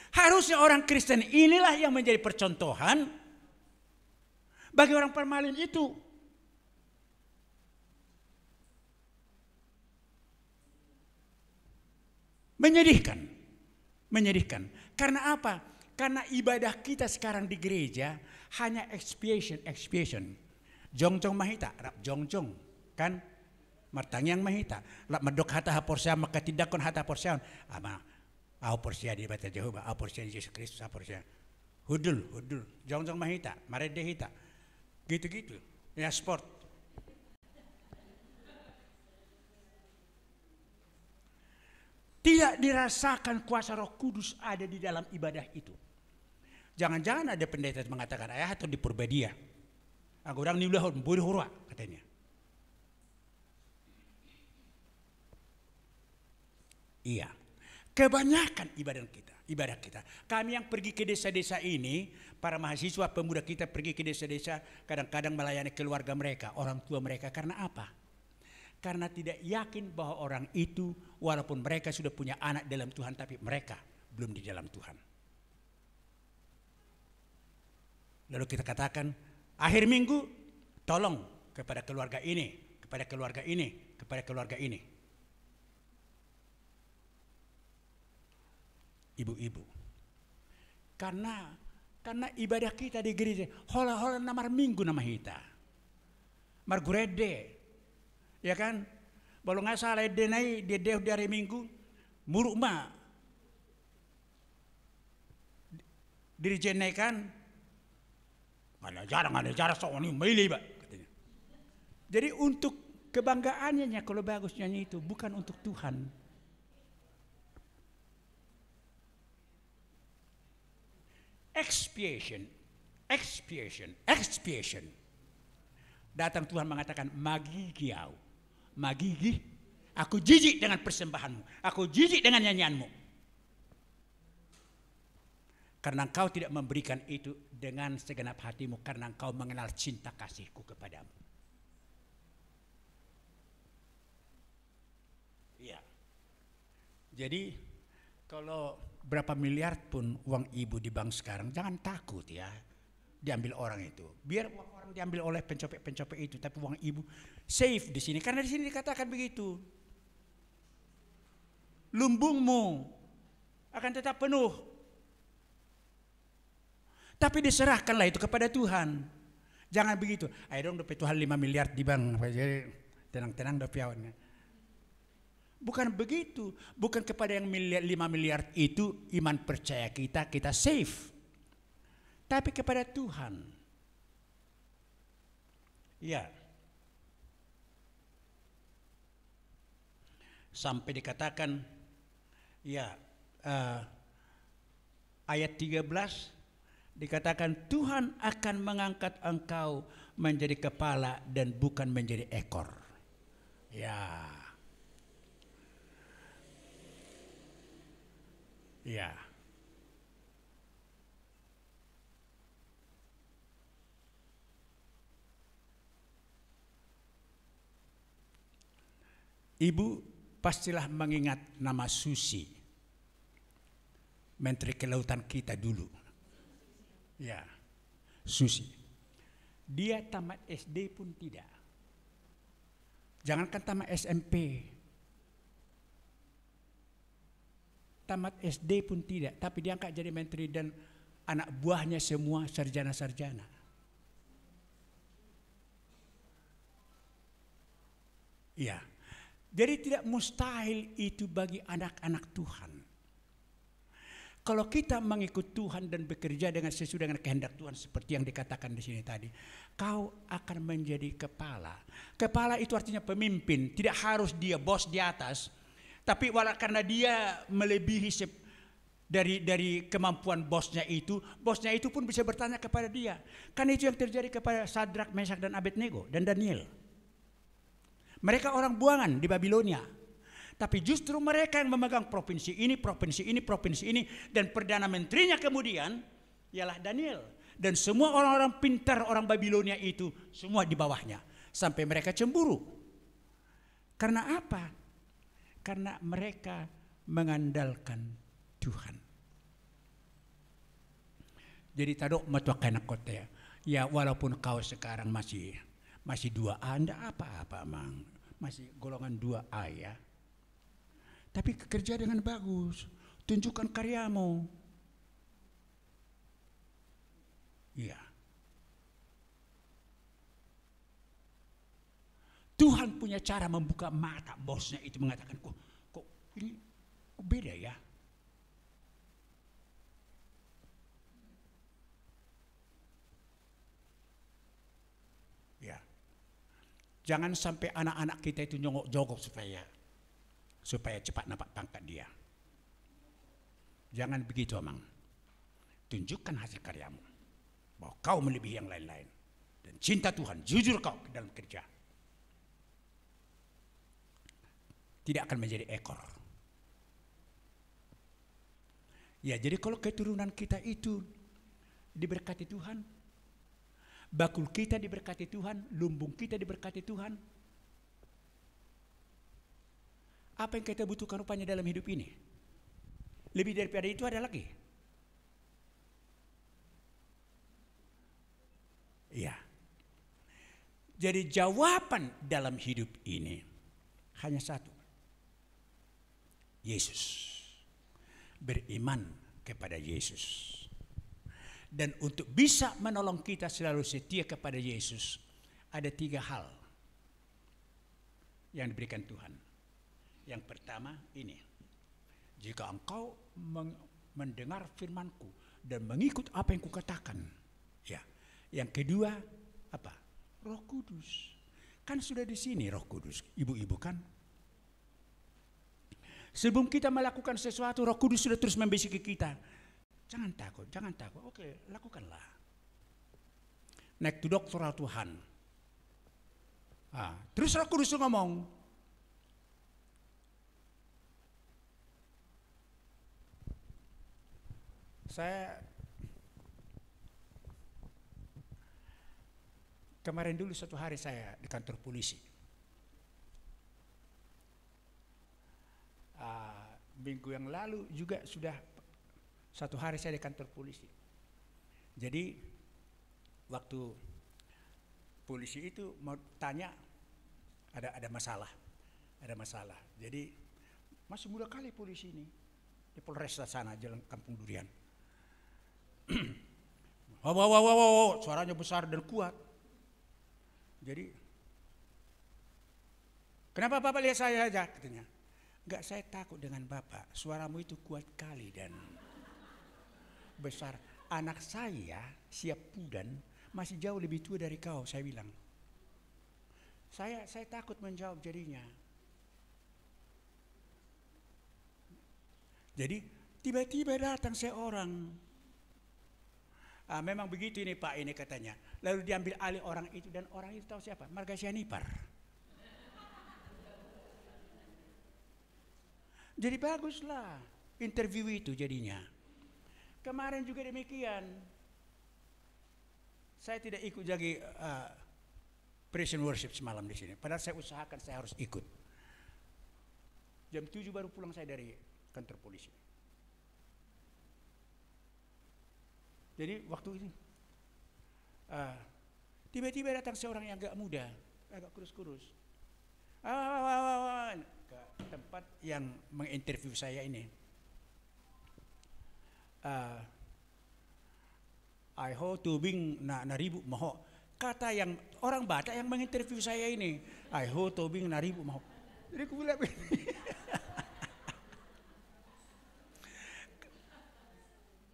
Harusnya orang Kristen inilah yang menjadi percontohan bagi orang Parmalim itu. Menyedihkan. Karena apa? Karena ibadah kita sekarang di gereja hanya expiation. Jongjong mahita, rap jongjong, kan? Martangyang mahita, lap medok hata haporsia maka tidakon hata porsian. Ama au porsia di bata Jehovah, au porsia di Yesus Kristus, au porsia. Hudul, jongjong mahita, marede hita. Gitu-gitu. Ya sport. Tidak dirasakan kuasa Roh Kudus ada di dalam ibadah itu. Jangan-jangan ada pendeta mengatakan ayah atau di Purbadia. Aku orang ni ulah boleh hurwa katanya. Iya. Kebanyakan ibadah kita. Kami yang pergi ke desa-desa ini, para mahasiswa pemuda kita pergi ke desa-desa, kadang-kadang melayani keluarga mereka, orang tua mereka. Karena apa? Karena tidak yakin bahwa orang itu walaupun mereka sudah punya anak dalam Tuhan tapi mereka belum di dalam Tuhan. Lalu kita katakan akhir minggu tolong kepada keluarga ini, kepada keluarga ini, kepada keluarga ini. Ibu-ibu. Karena ibadah kita di gereja hola-hola namar minggu nama kita. Margurede. Ya kan? Kalau nggak salah denai dia dari minggu muruk mah dirijenai kan ada jarang soal ini milih pak katanya. Jadi untuk kebanggaannya kalau bagus nyanyi itu bukan untuk Tuhan. Expiation. Datang Tuhan mengatakan magigi, aku jijik dengan persembahanmu, aku jijik dengan nyanyianmu. Karena engkau tidak memberikan itu dengan segenap hatimu, karena engkau mengenal cinta kasihku kepadamu. Iya. Jadi kalau berapa miliar pun uang ibu di bank sekarang, jangan takut ya diambil orang itu. Biar uang orang diambil oleh pencopet itu, tapi uang ibu safe di sini. Karena di sini dikatakan begitu. Lumbungmu akan tetap penuh. Tapi diserahkanlah itu kepada Tuhan. Jangan begitu. Ayo dong dapat Tuhan 5 miliar di bank. Jadi tenang-tenang dapat piawan. Bukan begitu. Bukan kepada yang 5 miliar itu iman percaya kita safe. Tapi kepada Tuhan. Ya. Sampai dikatakan ya ayat 13 dikatakan Tuhan akan mengangkat engkau menjadi kepala dan bukan menjadi ekor. Ya. Ya. Ibu pastilah mengingat nama Susi, Menteri Kelautan kita dulu. Ya, Susi. Dia tamat SD pun tidak. Jangankan tamat SMP. Tamat SD pun tidak, tapi diangkat jadi menteri dan anak buahnya semua sarjana-sarjana. Iya. Jadi tidak mustahil itu bagi anak-anak Tuhan. Kalau kita mengikut Tuhan dan bekerja dengan sesuai dengan kehendak Tuhan seperti yang dikatakan di sini tadi, kau akan menjadi kepala. Kepala itu artinya pemimpin, tidak harus dia bos di atas, tapi karena dia melebihi dari kemampuan bosnya itu pun bisa bertanya kepada dia. Kan itu yang terjadi kepada Sadrak, Mesak dan Abednego dan Daniel. Mereka orang buangan di Babilonia. Tapi justru mereka yang memegang provinsi ini, dan Perdana Menterinya kemudian ialah Daniel. Dan semua orang-orang pintar orang Babilonia itu semua di bawahnya. Sampai mereka cemburu. Karena apa? Karena mereka mengandalkan Tuhan. Jadi tadok matuak kena kota ya. Ya walaupun kau sekarang masih 2A, enggak apa-apa mang. Masih golongan 2A ya. Tapi kerja dengan bagus. Tunjukkan karyamu. Iya. Tuhan punya cara membuka mata bosnya itu mengatakan, kok ini kok beda ya? Jangan sampai anak-anak kita itu nyogok supaya cepat dapat pangkat dia. Jangan begitu, Amang. Tunjukkan hasil karyamu. Bahwa kau melebihi yang lain-lain. Dan cinta Tuhan, jujur kau dalam kerja. Tidak akan menjadi ekor. Ya, jadi kalau keturunan kita itu diberkati Tuhan, bakul kita diberkati Tuhan, lumbung kita diberkati Tuhan. Apa yang kita butuhkan rupanya dalam hidup ini? Lebih daripada itu ada lagi. Iya. Jadi jawaban dalam hidup ini hanya satu. Yesus. Beriman kepada Yesus. Dan untuk bisa menolong kita selalu setia kepada Yesus, ada 3 hal yang diberikan Tuhan. Yang pertama ini, jika engkau mendengar firman-Ku dan mengikut apa yang Kukatakan, ya. Yang kedua apa? Roh Kudus. Kan sudah di sini Roh Kudus, ibu-ibu kan? Sebelum kita melakukan sesuatu, Roh Kudus sudah terus membisiki kita. Jangan takut. Oke, lakukanlah. Naik to doktoral Tuhan. Terus Roh Kudus ngomong. Kemarin dulu satu hari saya di kantor polisi. Minggu yang lalu juga sudah satu hari saya di kantor polisi. Jadi waktu polisi itu mau tanya ada masalah. Jadi masih muda kali polisi ini di Polresta sana Jalan Kampung Durian. Wow, suaranya besar dan kuat. Jadi, kenapa Bapak lihat saya aja? Katanya, enggak, saya takut dengan Bapak. Suaramu itu kuat kali dan besar. Anak saya, Siap Pudan, masih jauh lebih tua dari kau, saya bilang. Saya takut menjawab jadinya. Jadi tiba-tiba datang seorang. Memang begitu ini Pak, ini katanya. Lalu diambil alih orang itu, dan orang itu tahu siapa? Marga Sianipar. Jadi baguslah interview itu jadinya. Kemarin juga demikian. Saya tidak ikut jadi praise and worship semalam di sini. Padahal saya usahakan saya harus ikut. Jam 7 baru pulang saya dari kantor polisi. Jadi waktu ini tiba-tiba datang seorang yang agak muda, agak kurus-kurus, ke tempat yang menginterview saya ini. I ho tubing na ribu maho. Kata yang orang Batak yang menginterview saya ini, I ho tubing na ribu maho. Jadi aku bilang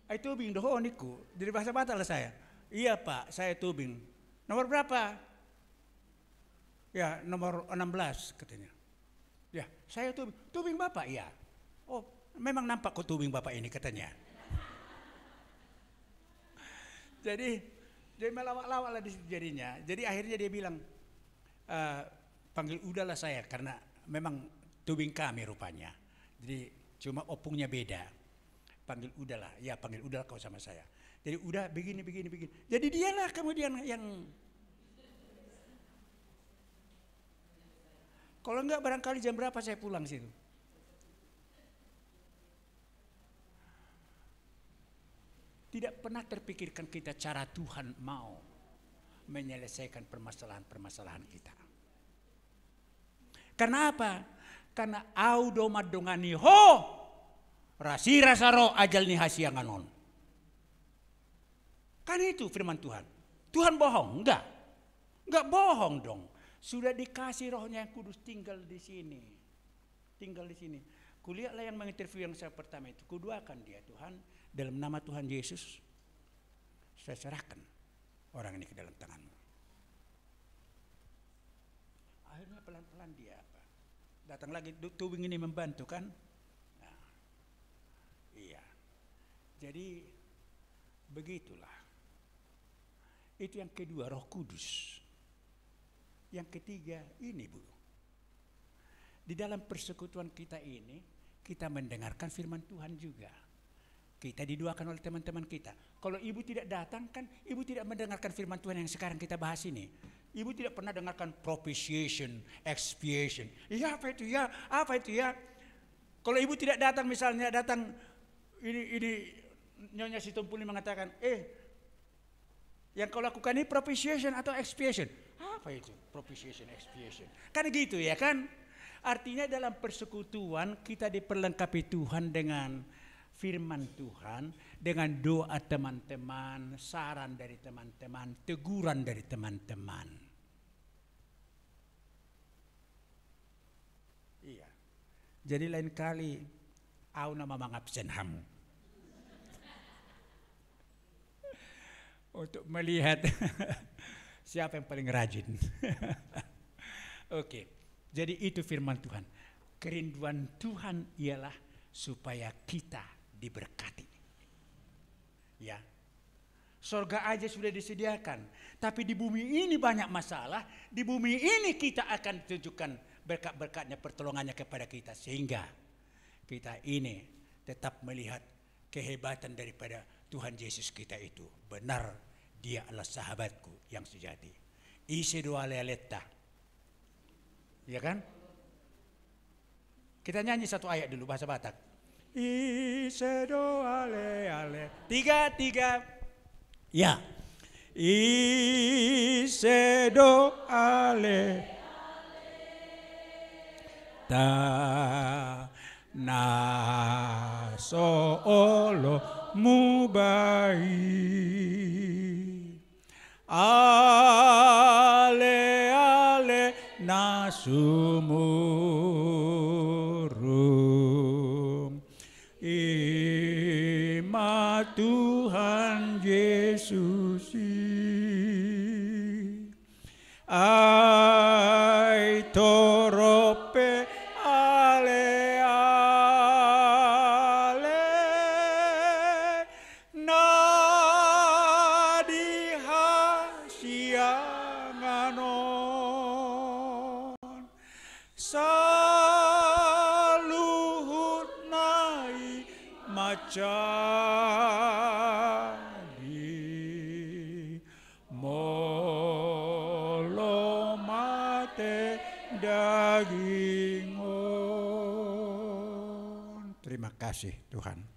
I tubing doho niku. Dari bahasa Batak lah saya. Iya Pak, saya tubing. Nomor berapa? Ya, nomor 16 katanya. Ya, saya tubing. Tubing Bapak, iya. Oh, memang nampak kok tubing Bapak ini katanya. Jadi melawak-lawak lah jadinya. Jadi akhirnya dia bilang, panggil udahlah saya karena memang tubing kami rupanya. Jadi cuma opungnya beda. Panggil udahlah, ya panggil udahlah kau sama saya. Jadi udah begini. Jadi dialah kemudian yang, kalau enggak barangkali jam berapa saya pulang situ. Tidak pernah terpikirkan kita cara Tuhan mau menyelesaikan permasalahan-permasalahan kita. Karena apa? Karena audo madongani ho rasi rasaro ajal ni hasianganon. Kan itu firman Tuhan. Tuhan bohong? Enggak. Enggak bohong dong. Sudah dikasih Rohnya yang Kudus tinggal di sini. Tinggal di sini. Kulihatlah yang menginterview yang saya pertama itu. Kuduakan dia, Tuhan, dalam nama Tuhan Yesus, saya serahkan orang ini ke dalam tangan-Mu. Akhirnya pelan-pelan dia datang lagi, tubing ini membantu kan? Nah, iya. Jadi begitulah. Itu yang kedua, Roh Kudus. Yang ketiga ini Bu. Di dalam persekutuan kita ini, kita mendengarkan firman Tuhan juga. Kita didoakan oleh teman-teman kita. Kalau ibu tidak datang kan, ibu tidak mendengarkan firman Tuhan yang sekarang kita bahas ini. Ibu tidak pernah dengarkan propitiation, expiation. Ya apa itu ya? Apa itu ya? Kalau ibu tidak datang misalnya, datang ini Nyonya Situmpuli mengatakan, yang kau lakukan ini propitiation atau expiation? Apa itu propitiation, expiation? Kan gitu ya kan? Artinya dalam persekutuan kita diperlengkapi Tuhan dengan firman Tuhan, dengan doa teman-teman, saran dari teman-teman, teguran dari teman-teman. Iya. Jadi lain kali au nama mangabsen hamu. Untuk melihat siapa yang paling rajin. Oke. Jadi itu firman Tuhan. Kerinduan Tuhan ialah supaya kita diberkati. Ya. Surga aja sudah disediakan, tapi di bumi ini banyak masalah. Di bumi ini kita akan tunjukkan berkat-berkatnya, pertolongannya kepada kita, sehingga kita ini tetap melihat kehebatan daripada Tuhan Yesus kita itu. Benar, Dia adalah sahabatku yang sejati. Ise doa leleta. Ya kan? Kita nyanyi satu ayat dulu bahasa Batak. Isedo ale ale. Tiga. Ya. Isedo ale. Ta na so olo mubai. Ale sumurung ima Tuhan Yesus ai torope ale ale na dihasianganon saluhut nai macadi molo mate dagingon. Terima kasih Tuhan.